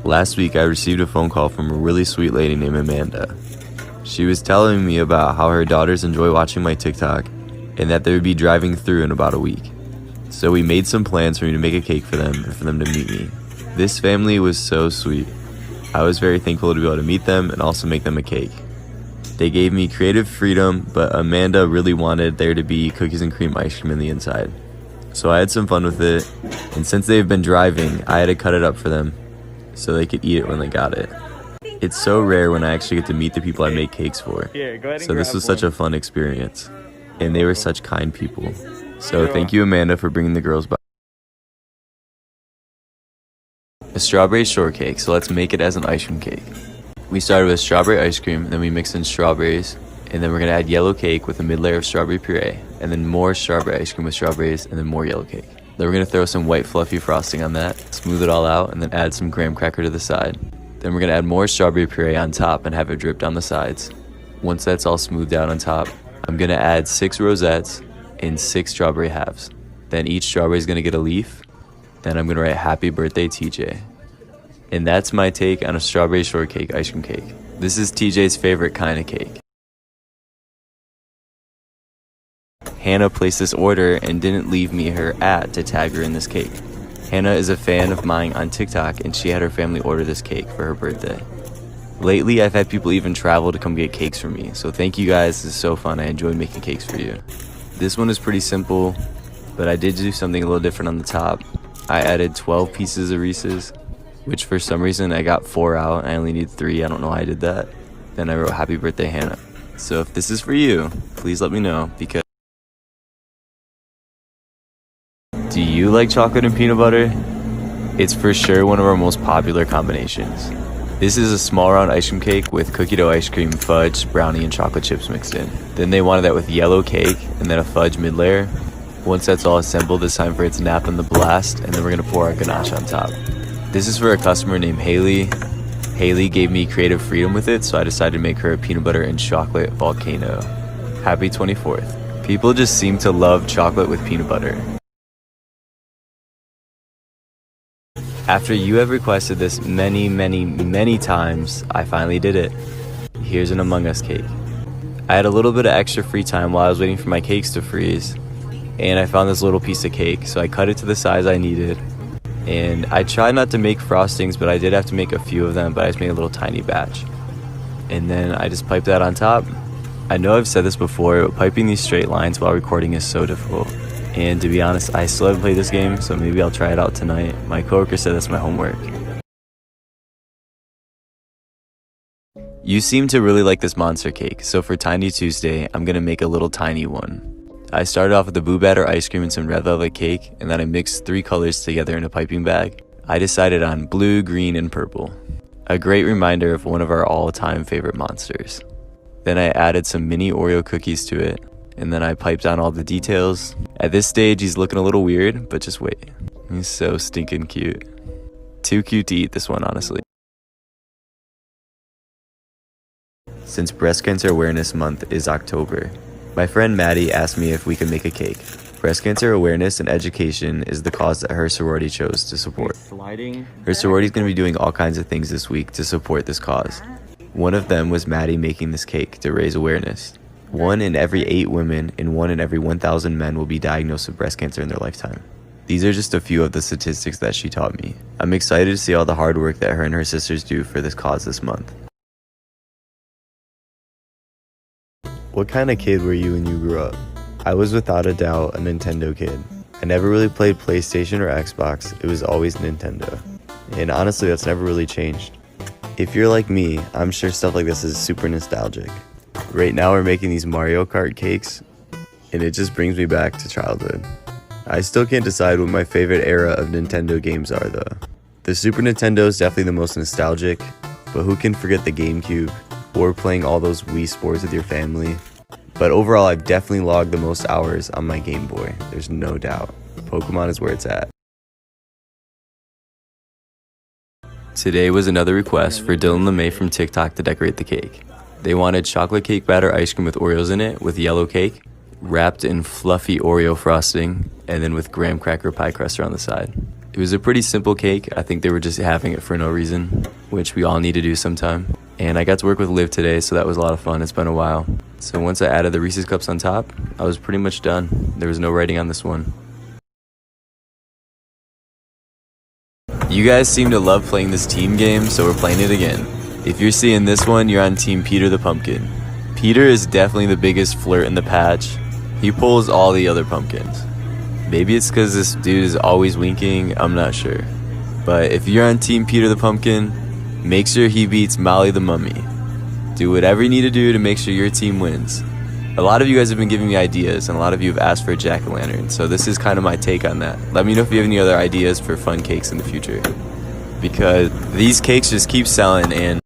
Last week I received a phone call from a really sweet lady named Amanda. She was telling me about how her daughters enjoy watching my TikTok and that they would be driving through in about a week. So we made some plans for me to make a cake for them and for them to meet me. This family was so sweet. I was very thankful to be able to meet them and also make them a cake. They gave me creative freedom, but Amanda really wanted there to be cookies and cream ice cream in the inside. So I had some fun with it, and since they've been driving, I had to cut it up for them so they could eat it when they got it. It's so rare when I actually get to meet the people I make cakes for. So this was such a fun experience, and they were such kind people. So thank you, Amanda, for bringing the girls by. A strawberry shortcake, so let's make it as an ice cream cake. We started with strawberry ice cream, then we mixed in strawberries, and then we're gonna add yellow cake with a mid layer of strawberry puree, and then more strawberry ice cream with strawberries, and then more yellow cake. Then we're gonna throw some white fluffy frosting on that, smooth it all out, and then add some graham cracker to the side. Then we're gonna add more strawberry puree on top and have it drip down the sides. Once that's all smoothed out on top, I'm gonna add 6 rosettes and 6 strawberry halves. Then each strawberry is gonna get a leaf. Then I'm gonna write happy birthday TJ. And that's my take on a strawberry shortcake ice cream cake. This is TJ's favorite kind of cake. Hannah placed this order and didn't leave me her @ to tag her in this cake. Hannah is a fan of mine on TikTok and she had her family order this cake for her birthday. Lately, I've had people even travel to come get cakes for me, so thank you guys, this is so fun, I enjoy making cakes for you. This one is pretty simple, but I did do something a little different on the top. I added 12 pieces of Reese's, which for some reason I got 4 out, I only need 3, I don't know why I did that. Then I wrote happy birthday Hannah. So if this is for you, please let me know, because do you like chocolate and peanut butter? It's for sure one of our most popular combinations. This is a small round ice cream cake with cookie dough ice cream, fudge, brownie, and chocolate chips mixed in. Then they wanted that with yellow cake and then a fudge mid layer. Once that's all assembled, it's time for it to nap in the blast, and then we're gonna pour our ganache on top. This is for a customer named Haley. Haley gave me creative freedom with it, so I decided to make her a peanut butter and chocolate volcano. Happy 24th. People just seem to love chocolate with peanut butter. After you have requested this many times, I finally did it. Here's an Among Us cake. I had a little bit of extra free time while I was waiting for my cakes to freeze, and I found this little piece of cake, so I cut it to the size I needed. And I tried not to make frostings, but I did have to make a few of them, but I just made a little tiny batch. And then I just piped that on top. I know I've said this before, but piping these straight lines while recording is so difficult. And to be honest, I still haven't played this game, so maybe I'll try it out tonight. My coworker said that's my homework. You seem to really like this monster cake, so for Tiny Tuesday, I'm gonna make a little tiny one. I started off with the Boo Batter ice cream and some red velvet cake, and then I mixed 3 colors together in a piping bag. I decided on blue, green, and purple. A great reminder of one of our all-time favorite monsters. Then I added some mini Oreo cookies to it, and then I piped on all the details. At this stage, he's looking a little weird, but just wait. He's so stinking cute. Too cute to eat this one, honestly. Since Breast Cancer Awareness Month is October, my friend Maddie asked me if we could make a cake. Breast cancer awareness and education is the cause that her sorority chose to support. Her sorority is going to be doing all kinds of things this week to support this cause. One of them was Maddie making this cake to raise awareness. 1 in every 8 women and 1 in every 1,000 men will be diagnosed with breast cancer in their lifetime. These are just a few of the statistics that she taught me. I'm excited to see all the hard work that her and her sisters do for this cause this month. What kind of kid were you when you grew up? I was without a doubt a Nintendo kid. I never really played PlayStation or Xbox, it was always Nintendo. And honestly, that's never really changed. If you're like me, I'm sure stuff like this is super nostalgic. Right now we're making these Mario Kart cakes, and it just brings me back to childhood. I still can't decide what my favorite era of Nintendo games are though. The Super Nintendo is definitely the most nostalgic, but who can forget the GameCube, or playing all those Wii Sports with your family. But overall, I've definitely logged the most hours on my Game Boy, there's no doubt. Pokemon is where it's at. Today was another request for Dylan LeMay from TikTok to decorate the cake. They wanted chocolate cake batter ice cream with Oreos in it, with yellow cake, wrapped in fluffy Oreo frosting, and then with graham cracker pie crust around the side. It was a pretty simple cake. I think they were just having it for no reason, which we all need to do sometime. And I got to work with Liv today, so that was a lot of fun. It's been a while. So once I added the Reese's Cups on top, I was pretty much done. There was no writing on this one. You guys seem to love playing this team game, so we're playing it again. If you're seeing this one, you're on Team Peter the Pumpkin. Peter is definitely the biggest flirt in the patch. He pulls all the other pumpkins. Maybe it's because this dude is always winking, I'm not sure. But if you're on Team Peter the Pumpkin, make sure he beats Molly the Mummy. Do whatever you need to do to make sure your team wins. A lot of you guys have been giving me ideas, and a lot of you have asked for a jack-o'-lantern, so this is kind of my take on that. Let me know if you have any other ideas for fun cakes in the future, because these cakes just keep selling, and